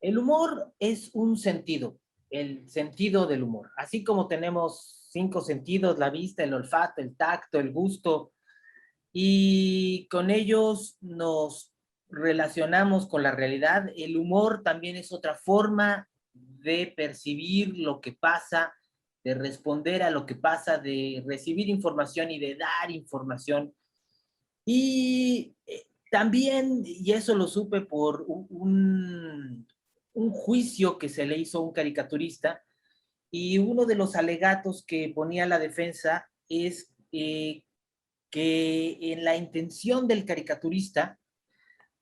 El humor es un sentido, el sentido del humor. Así como tenemos 5 sentidos, la vista, el olfato, el tacto, el gusto, y con ellos nos relacionamos con la realidad. El humor también es otra forma de percibir lo que pasa, de responder a lo que pasa, de recibir información y de dar información. Y también, y eso lo supe por un juicio que se le hizo a un caricaturista, y uno de los alegatos que ponía la defensa es que en la intención del caricaturista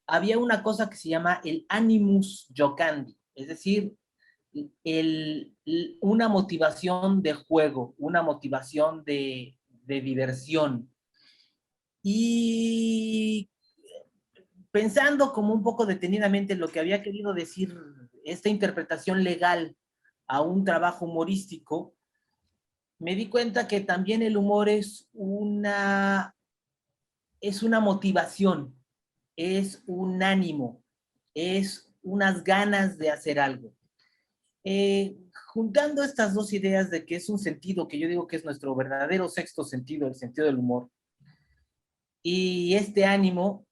había una cosa que se llama el animus jocandi, es decir, una motivación de juego, una motivación de diversión. Y pensando como un poco detenidamente lo que había querido decir esta interpretación legal a un trabajo humorístico, me di cuenta que también el humor es una motivación, es un ánimo, es unas ganas de hacer algo. Juntando estas dos ideas de que es un sentido, que yo digo que es nuestro verdadero sexto sentido, el sentido del humor, y este ánimo,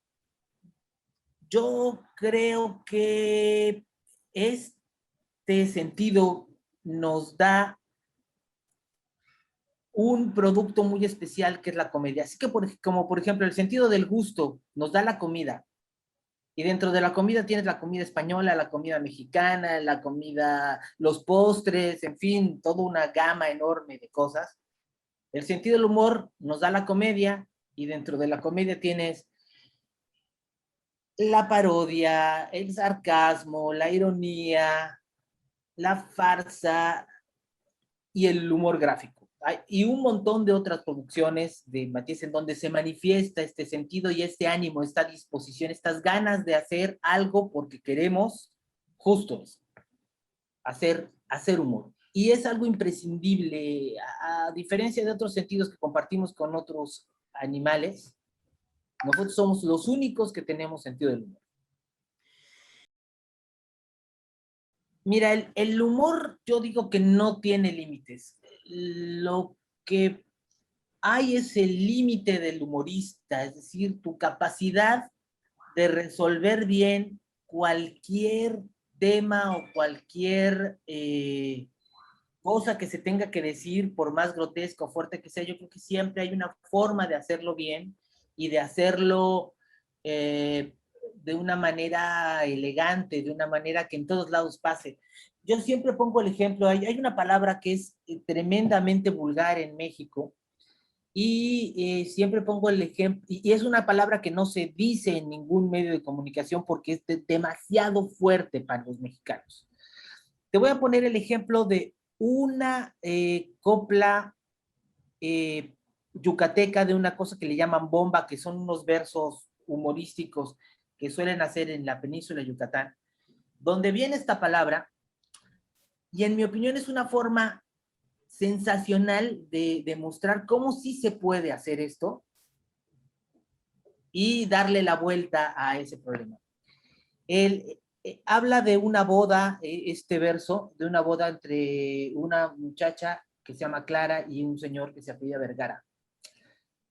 yo creo que este sentido nos da un producto muy especial que es la comedia. Así que, como por ejemplo, el sentido del gusto nos da la comida. Y dentro de la comida tienes la comida española, la comida mexicana, la comida, los postres, en fin, toda una gama enorme de cosas. El sentido del humor nos da la comedia y dentro de la comedia tienes la parodia, el sarcasmo, la ironía, la farsa y el humor gráfico. Y un montón de otras producciones de Matías en donde se manifiesta este sentido y este ánimo, esta disposición, estas ganas de hacer algo porque queremos justo eso, hacer humor. Y es algo imprescindible, a diferencia de otros sentidos que compartimos con otros animales, nosotros somos los únicos que tenemos sentido del humor. Mira, el humor yo digo que no tiene límites. Lo que hay es el límite del humorista, es decir, tu capacidad de resolver bien cualquier tema o cualquier cosa que se tenga que decir, por más grotesca o fuerte que sea. Yo creo que siempre hay una forma de hacerlo bien y de hacerlo de una manera elegante, de una manera que en todos lados pase. Yo siempre pongo el ejemplo, hay una palabra que es tremendamente vulgar en México, y siempre pongo el ejemplo, y es una palabra que no se dice en ningún medio de comunicación porque es demasiado fuerte para los mexicanos. Te voy a poner el ejemplo de una copla yucateca, de una cosa que le llaman bomba, que son unos versos humorísticos que suelen hacer en la península de Yucatán, donde viene esta palabra, y en mi opinión es una forma sensacional de demostrar cómo sí se puede hacer esto y darle la vuelta a ese problema. Él habla de una boda, este verso, de una boda entre una muchacha que se llama Clara y un señor que se apellida Vergara.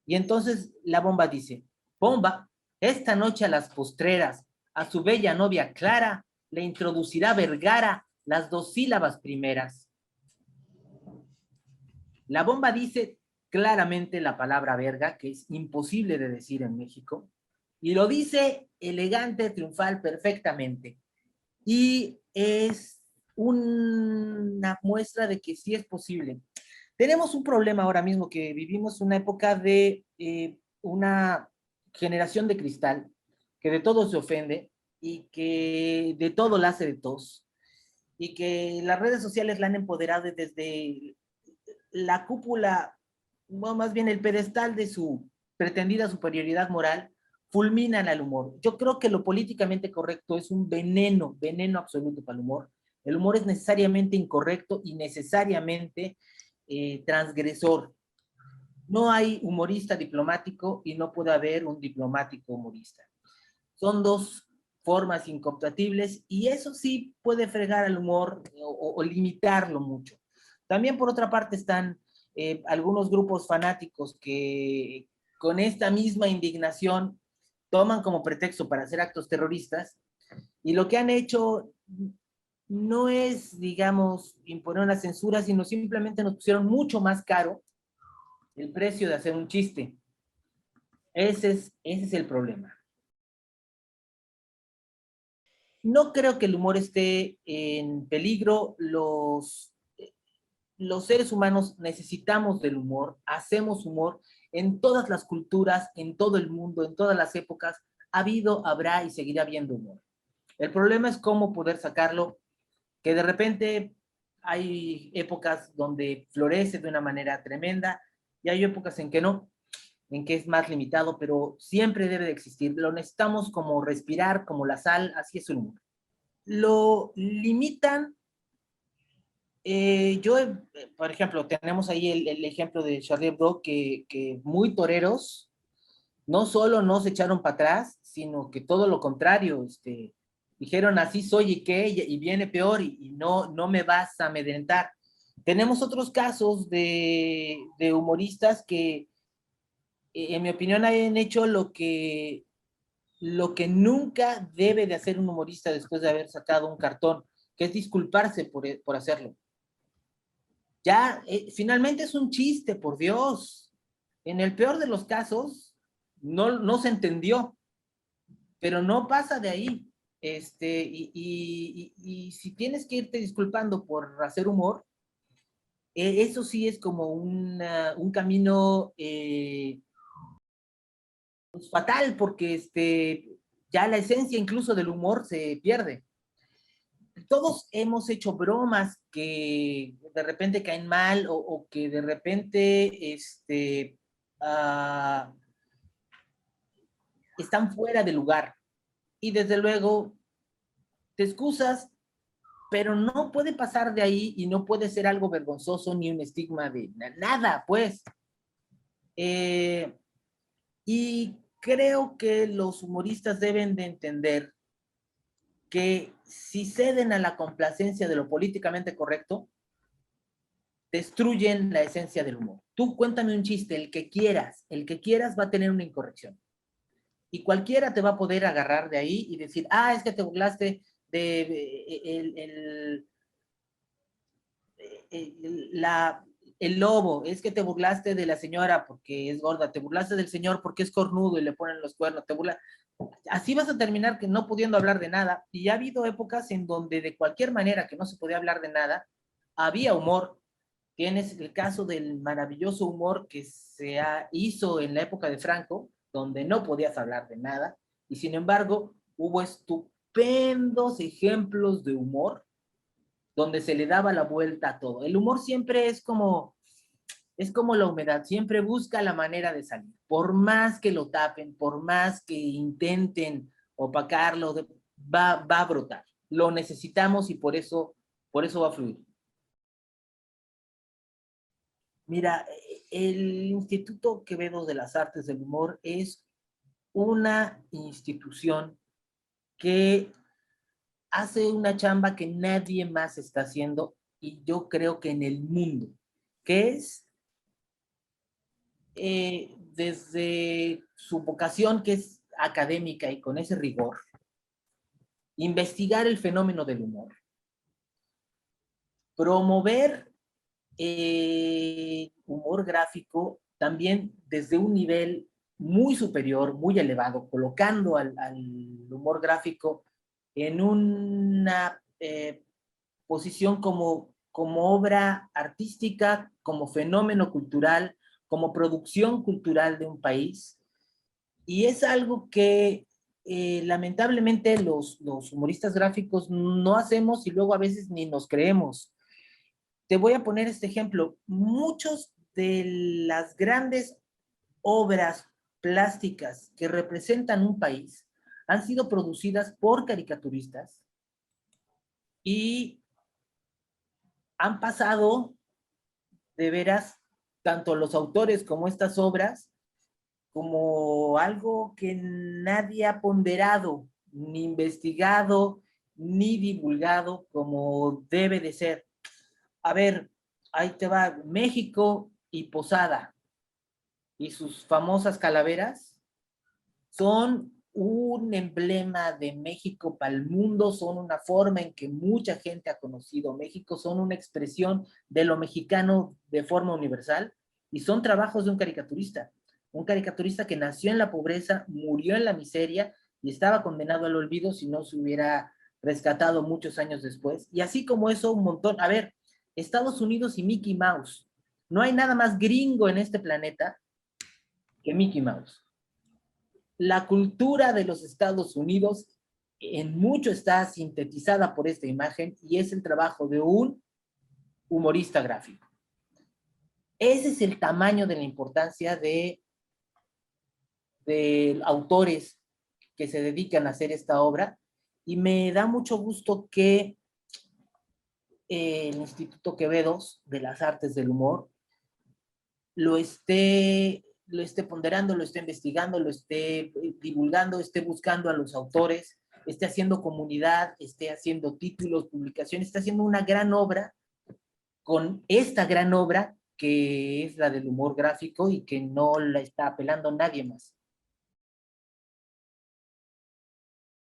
Y entonces la bomba dice: bomba, esta noche a las postreras, a su bella novia Clara, le introducirá Vergara las 2 sílabas primeras. La bomba dice claramente la palabra verga, que es imposible de decir en México, y lo dice elegante, triunfal, perfectamente. Y es una muestra de que sí es posible. Tenemos un problema ahora mismo, que vivimos una época de una generación de cristal, que de todo se ofende y que de todo la hace de tos, y que las redes sociales la han empoderado desde la cúpula, no, más bien el pedestal de su pretendida superioridad moral, fulminan al humor. Yo creo que lo políticamente correcto es un veneno, veneno absoluto para el humor. El humor es necesariamente incorrecto y necesariamente transgresor. No hay humorista diplomático y no puede haber un diplomático humorista. Son dos formas incompatibles, y eso sí puede fregar al humor o limitarlo mucho. También por otra parte están algunos grupos fanáticos que con esta misma indignación toman como pretexto para hacer actos terroristas, y lo que han hecho no es, digamos, imponer una censura, sino simplemente nos pusieron mucho más caro el precio de hacer un chiste. Ese es el problema. No creo que el humor esté en peligro. Los seres humanos necesitamos del humor, hacemos humor en todas las culturas, en todo el mundo, en todas las épocas. Ha habido, habrá y seguirá habiendo humor. El problema es cómo poder sacarlo, que de repente hay épocas donde florece de una manera tremenda y hay épocas en que no, en que es más limitado, pero siempre debe de existir. Lo necesitamos como respirar, como la sal, así es el humor. Lo limitan. Por ejemplo, tenemos ahí el ejemplo de Charlie Hebdo, que muy toreros, no solo no se echaron para atrás, sino que todo lo contrario, dijeron así soy y qué, y viene peor, y no me vas a amedrentar. Tenemos otros casos de humoristas que, en mi opinión, han hecho lo que nunca debe de hacer un humorista después de haber sacado un cartón, que es disculparse por hacerlo. Ya, finalmente es un chiste, por Dios. En el peor de los casos, no se entendió, pero no pasa de ahí. Y si tienes que irte disculpando por hacer humor, eso sí es como un camino pues, fatal, porque ya la esencia incluso del humor se pierde. Todos hemos hecho bromas que de repente caen mal o que de repente uh, están fuera de lugar. Y desde luego te excusas, pero no puede pasar de ahí y no puede ser algo vergonzoso ni un estigma de nada, pues. Y creo que los humoristas deben de entender que si ceden a la complacencia de lo políticamente correcto, destruyen la esencia del humor. Tú cuéntame un chiste, el que quieras va a tener una incorrección. Y cualquiera te va a poder agarrar de ahí y decir, es que te burlaste de el lobo, es que te burlaste de la señora porque es gorda, te burlaste del señor porque es cornudo y le ponen los cuernos, te burlas. Así vas a terminar que no pudiendo hablar de nada. Y ha habido épocas en donde de cualquier manera que no se podía hablar de nada, había humor. Tienes el caso del maravilloso humor que hizo en la época de Franco, donde no podías hablar de nada, y sin embargo hubo estupendos ejemplos de humor donde se le daba la vuelta a todo. El humor siempre es como la humedad, siempre busca la manera de salir. Por más que lo tapen, por más que intenten opacarlo, va a brotar. Lo necesitamos y por eso va a fluir. Mira, el Instituto Quevedo de las Artes del Humor es una institución que hace una chamba que nadie más está haciendo, y yo creo que en el mundo, que es desde su vocación, que es académica y con ese rigor, investigar el fenómeno del humor, promover humor gráfico también desde un nivel muy superior, muy elevado, colocando al humor gráfico en una posición como obra artística, como fenómeno cultural, como producción cultural de un país. Y es algo que lamentablemente los humoristas gráficos no hacemos y luego a veces ni nos creemos. Te voy a poner este ejemplo. Muchos de las grandes obras plásticas que representan un país han sido producidas por caricaturistas y han pasado de veras tanto los autores como estas obras como algo que nadie ha ponderado. ni investigado, ni divulgado como debe de ser. A ver, ahí te va, México y Posada y sus famosas calaveras son un emblema de México para el mundo, son una forma en que mucha gente ha conocido México, son una expresión de lo mexicano de forma universal y son trabajos de un caricaturista que nació en la pobreza, murió en la miseria y estaba condenado al olvido si no se hubiera rescatado muchos años después. Y así como eso, un montón. A ver, Estados Unidos y Mickey Mouse. No hay nada más gringo en este planeta que Mickey Mouse. La cultura de los Estados Unidos en mucho está sintetizada por esta imagen y es el trabajo de un humorista gráfico. Ese es el tamaño de la importancia de autores que se dedican a hacer esta obra y me da mucho gusto que el Instituto Quevedos de las Artes del Humor lo esté ponderando, lo esté investigando, lo esté divulgando, esté buscando a los autores, esté haciendo comunidad, esté haciendo títulos, publicaciones, está haciendo una gran obra con esta gran obra que es la del humor gráfico y que no la está apelando nadie más.